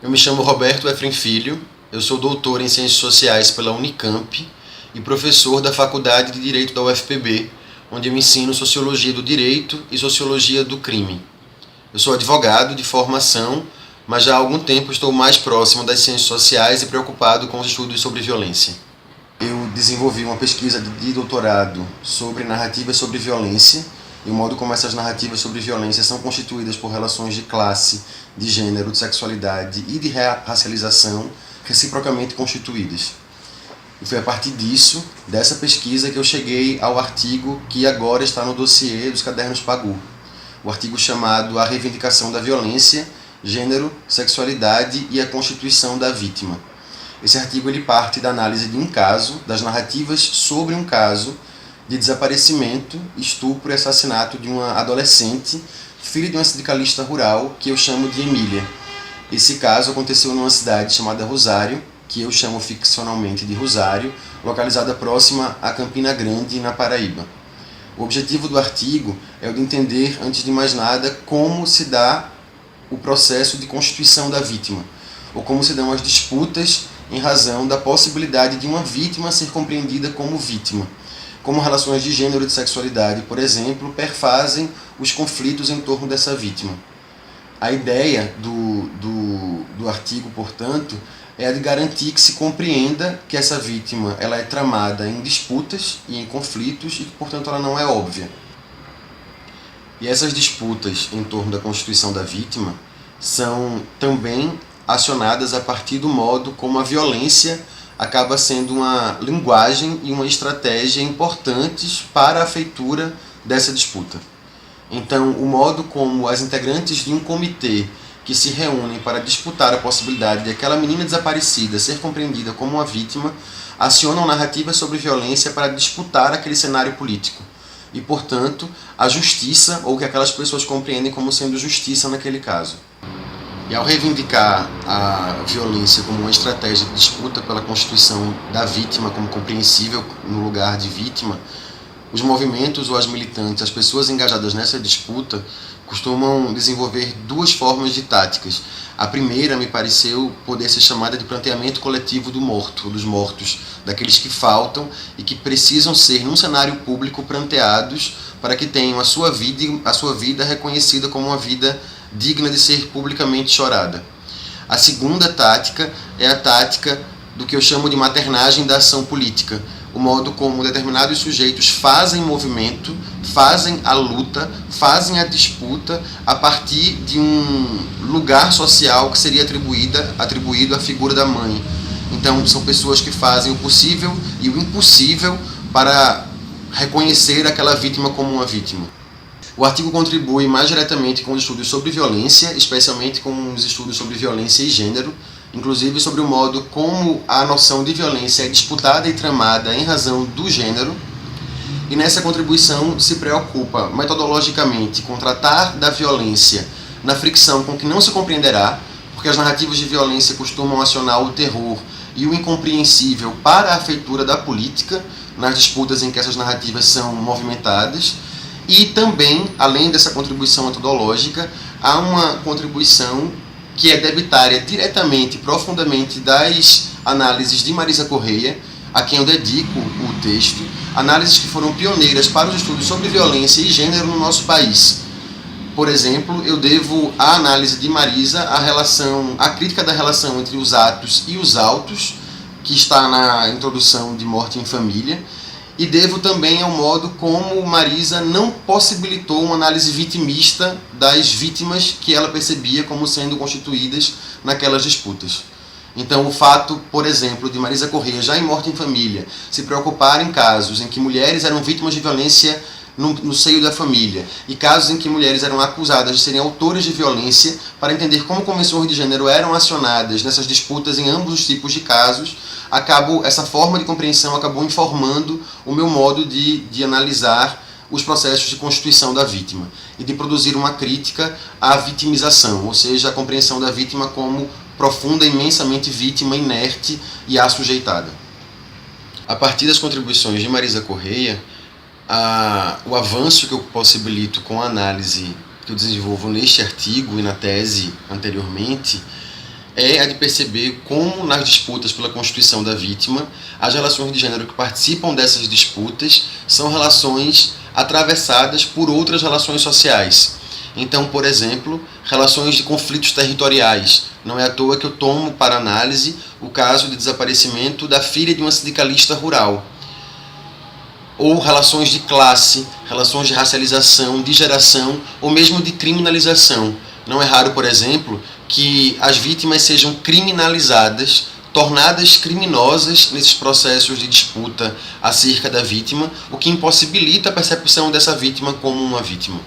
Eu me chamo Roberto Efrem Filho, eu sou doutor em Ciências Sociais pela Unicamp e professor da Faculdade de Direito da UFPB, onde eu ensino Sociologia do Direito e Sociologia do Crime. Eu sou advogado de formação, mas já há algum tempo estou mais próximo das ciências sociais e preocupado com os estudos sobre violência. Eu desenvolvi uma pesquisa de doutorado sobre narrativas sobre violência e o modo como essas narrativas sobre violência são constituídas por relações de classe, de gênero, de sexualidade e de racialização reciprocamente constituídas. E foi a partir disso, dessa pesquisa, que eu cheguei ao artigo que agora está no dossiê dos Cadernos Pagou. O artigo chamado A Reivindicação da Violência, Gênero, Sexualidade e a Constituição da Vítima. Esse artigo ele parte da análise de um caso, das narrativas sobre um caso de desaparecimento, estupro e assassinato de uma adolescente, filha de uma sindicalista rural, que eu chamo de Emília. Esse caso aconteceu numa cidade chamada Rosário, que eu chamo ficcionalmente de Rosário, localizada próxima a Campina Grande, na Paraíba. O objetivo do artigo é o de entender, antes de mais nada, como se dá o processo de constituição da vítima, ou como se dão as disputas em razão da possibilidade de uma vítima ser compreendida como vítima. Como relações de gênero e de sexualidade, por exemplo, perfazem os conflitos em torno dessa vítima. A ideia do artigo, portanto, é a de garantir que se compreenda que essa vítima ela é tramada em disputas e em conflitos e que, portanto, ela não é óbvia. E essas disputas em torno da constituição da vítima são também acionadas a partir do modo como a violência acaba sendo uma linguagem e uma estratégia importantes para a feitura dessa disputa. Então, o modo como as integrantes de um comitê que se reúnem para disputar a possibilidade de aquela menina desaparecida ser compreendida como uma vítima acionam narrativas sobre violência para disputar aquele cenário político e, portanto, a justiça, ou o que aquelas pessoas compreendem como sendo justiça naquele caso. E ao reivindicar a violência como uma estratégia de disputa pela constituição da vítima como compreensível no lugar de vítima, os movimentos ou as militantes, as pessoas engajadas nessa disputa, costumam desenvolver duas formas de táticas. A primeira me pareceu poder ser chamada de pranteamento coletivo do morto, dos mortos, daqueles que faltam e que precisam ser, num cenário público, pranteados para que tenham a sua vida reconhecida como uma vida digna de ser publicamente chorada. A segunda tática é a tática do que eu chamo de maternagem da ação política, o modo como determinados sujeitos fazem movimento, fazem a luta, fazem a disputa a partir de um lugar social que seria atribuído à figura da mãe. Então, são pessoas que fazem o possível e o impossível para reconhecer aquela vítima como uma vítima. O artigo contribui mais diretamente com os estudos sobre violência, especialmente com os estudos sobre violência e gênero, inclusive sobre o modo como a noção de violência é disputada e tramada em razão do gênero, e nessa contribuição se preocupa metodologicamente com tratar da violência na fricção com que não se compreenderá, porque as narrativas de violência costumam acionar o terror e o incompreensível para a feitura da política, nas disputas em que essas narrativas são movimentadas. E também, além dessa contribuição metodológica, há uma contribuição que é debitária diretamente, profundamente, das análises de Marisa Correia, a quem eu dedico o texto, análises que foram pioneiras para os estudos sobre violência e gênero no nosso país. Por exemplo, eu devo à análise de Marisa a crítica da relação entre os atos e os autos, que está na introdução de Morte em Família, e devo também ao modo como Marisa não possibilitou uma análise vitimista das vítimas que ela percebia como sendo constituídas naquelas disputas. Então, o fato, por exemplo, de Marisa Correia, já em Morte em Família, se preocupar em casos em que mulheres eram vítimas de violência no seio da família e casos em que mulheres eram acusadas de serem autoras de violência, para entender como convenções de gênero eram acionadas nessas disputas em ambos os tipos de casos, essa forma de compreensão acabou informando o meu modo de analisar os processos de constituição da vítima e de produzir uma crítica à vitimização, ou seja, a compreensão da vítima como profunda, imensamente vítima, inerte e assujeitada. A partir das contribuições de Marisa Correia, o avanço que eu possibilito com a análise que eu desenvolvo neste artigo e na tese anteriormente é a de perceber como nas disputas pela constituição da vítima, as relações de gênero que participam dessas disputas são relações atravessadas por outras relações sociais. Então, por exemplo, relações de conflitos territoriais. Não é à toa que eu tomo para análise o caso de desaparecimento da filha de uma sindicalista rural. Ou relações de classe, relações de racialização, de geração ou mesmo de criminalização. Não é raro, por exemplo, que as vítimas sejam criminalizadas, tornadas criminosas nesses processos de disputa acerca da vítima, o que impossibilita a percepção dessa vítima como uma vítima.